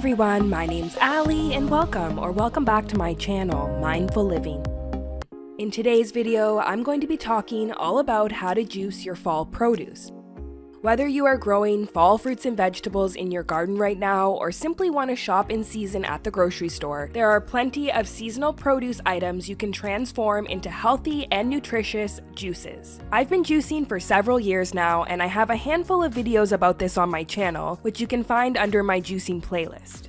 everyone, my name's Allie and welcome back to my channel, Mindful Living. In today's video, I'm going to be talking all about how to juice your fall produce. Whether you are growing fall fruits and vegetables in your garden right now or simply want to shop in season at the grocery store, there are plenty of seasonal produce items you can transform into healthy and nutritious juices. I've been juicing for several years now, and I have a handful of videos about this on my channel, which you can find under my juicing playlist.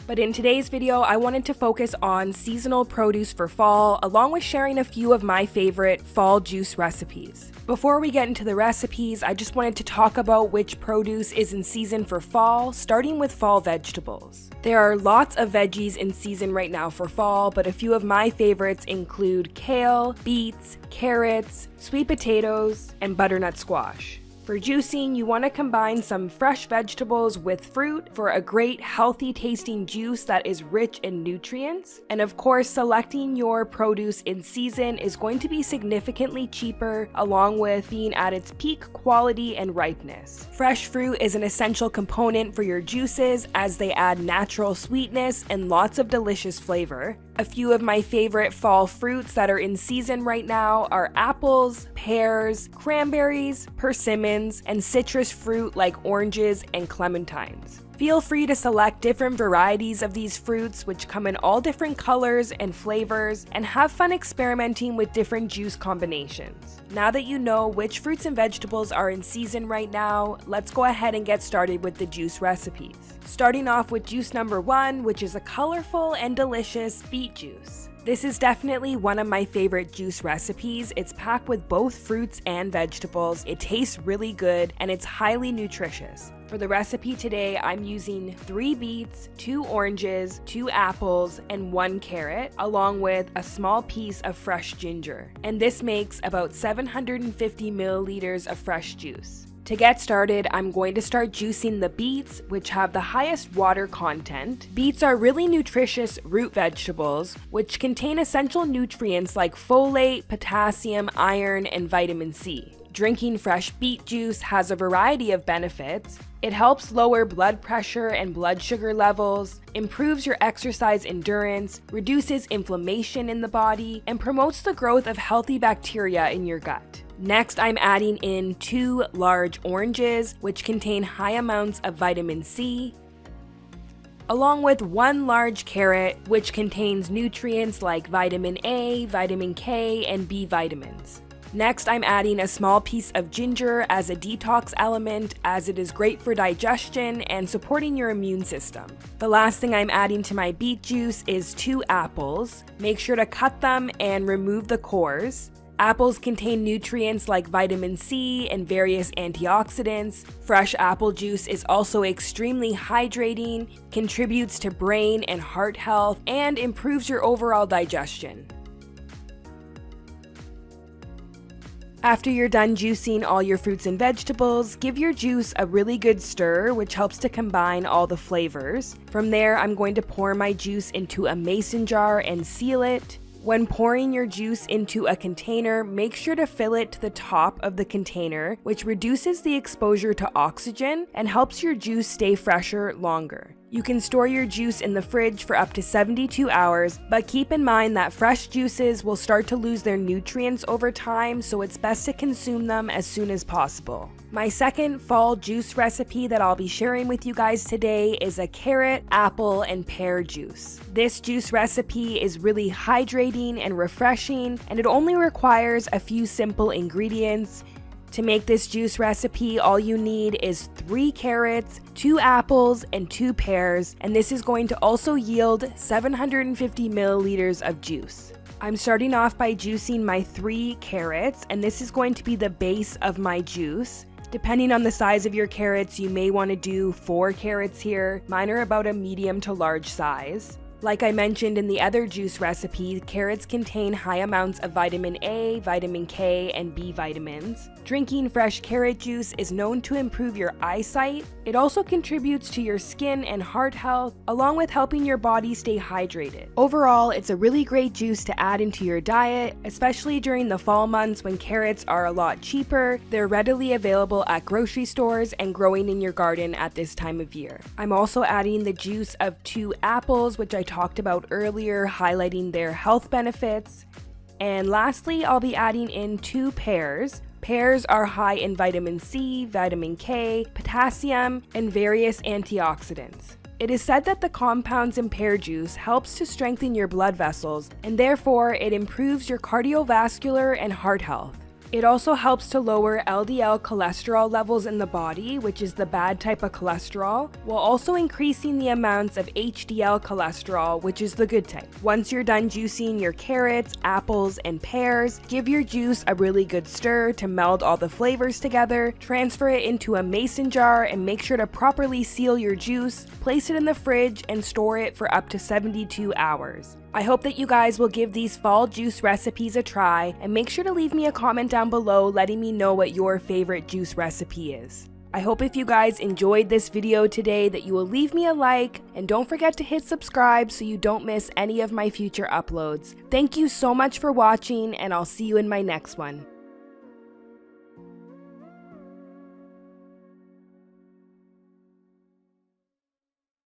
But in today's video, I wanted to focus on seasonal produce for fall, along with sharing a few of my favorite fall juice recipes. Before we get into the recipes, I just wanted to talk about which produce is in season for fall, starting with fall vegetables. There are lots of veggies in season right now for fall, but a few of my favorites include kale, beets, carrots, sweet potatoes, and butternut squash. For juicing, you want to combine some fresh vegetables with fruit for a great healthy tasting juice that is rich in nutrients. And of course, selecting your produce in season is going to be significantly cheaper, along with being at its peak quality and ripeness. Fresh fruit is an essential component for your juices as they add natural sweetness and lots of delicious flavor. A few of my favorite fall fruits that are in season right now are apples, pears, cranberries, persimmons, and citrus fruit like oranges and clementines. Feel free to select different varieties of these fruits, which come in all different colors and flavors, and have fun experimenting with different juice combinations. Now that you know which fruits and vegetables are in season right now, let's go ahead and get started with the juice recipes. Starting off with juice number 1, which is a colorful and delicious beet juice. This is definitely one of my favorite juice recipes. It's packed with both fruits and vegetables. It tastes really good and it's highly nutritious. For the recipe today, I'm using 3 beets, 2 oranges, 2 apples, and 1 carrot, along with a small piece of fresh ginger. And this makes about 750 milliliters of fresh juice. To get started, I'm going to start juicing the beets, which have the highest water content. Beets are really nutritious root vegetables, which contain essential nutrients like folate, potassium, iron, and vitamin C. Drinking fresh beet juice has a variety of benefits. It helps lower blood pressure and blood sugar levels, improves your exercise endurance, reduces inflammation in the body, and promotes the growth of healthy bacteria in your gut. Next, I'm adding in 2 large oranges, which contain high amounts of vitamin C, along with 1 large carrot, which contains nutrients like vitamin A, vitamin K, and B vitamins. Next, I'm adding a small piece of ginger as a detox element, as it is great for digestion and supporting your immune system. The last thing I'm adding to my beet juice is 2 apples. Make sure to cut them and remove the cores. Apples contain nutrients like vitamin C and various antioxidants. Fresh apple juice is also extremely hydrating, contributes to brain and heart health, and improves your overall digestion. After you're done juicing all your fruits and vegetables, give your juice a really good stir, which helps to combine all the flavors. From there, I'm going to pour my juice into a mason jar and seal it. When pouring your juice into a container, make sure to fill it to the top of the container, which reduces the exposure to oxygen and helps your juice stay fresher longer. You can store your juice in the fridge for up to 72 hours, but keep in mind that fresh juices will start to lose their nutrients over time, so it's best to consume them as soon as possible. My second fall juice recipe that I'll be sharing with you guys today is a carrot, apple, and pear juice. This juice recipe is really hydrating and refreshing, and it only requires a few simple ingredients. To make this juice recipe, all you need is 3 carrots, 2 apples, and 2 pears, and this is going to also yield 750 milliliters of juice. I'm starting off by juicing my 3 carrots, and this is going to be the base of my juice. Depending on the size of your carrots, you may want to do 4 carrots here. Mine are about a medium to large size. Like I mentioned in the other juice recipe, carrots contain high amounts of vitamin A, vitamin K, and B vitamins. Drinking fresh carrot juice is known to improve your eyesight. It also contributes to your skin and heart health, along with helping your body stay hydrated. Overall, it's a really great juice to add into your diet, especially during the fall months when carrots are a lot cheaper. They're readily available at grocery stores and growing in your garden at this time of year. I'm also adding the juice of 2 apples, which I talked about earlier, highlighting their health benefits. And lastly, I'll be adding in 2 pears. Pears are high in vitamin C, vitamin K, potassium, and various antioxidants. It is said that the compounds in pear juice helps to strengthen your blood vessels, and therefore it improves your cardiovascular and heart health. It also helps to lower LDL cholesterol levels in the body, which is the bad type of cholesterol, while also increasing the amounts of HDL cholesterol, which is the good type. Once you're done juicing your carrots, apples, and pears, give your juice a really good stir to meld all the flavors together, transfer it into a mason jar, and make sure to properly seal your juice, place it in the fridge, and store it for up to 72 hours. I hope that you guys will give these fall juice recipes a try, and make sure to leave me a comment down below letting me know what your favorite juice recipe is. I hope if you guys enjoyed this video today that you will leave me a like, and don't forget to hit subscribe so you don't miss any of my future uploads. Thank you so much for watching, and I'll see you in my next one.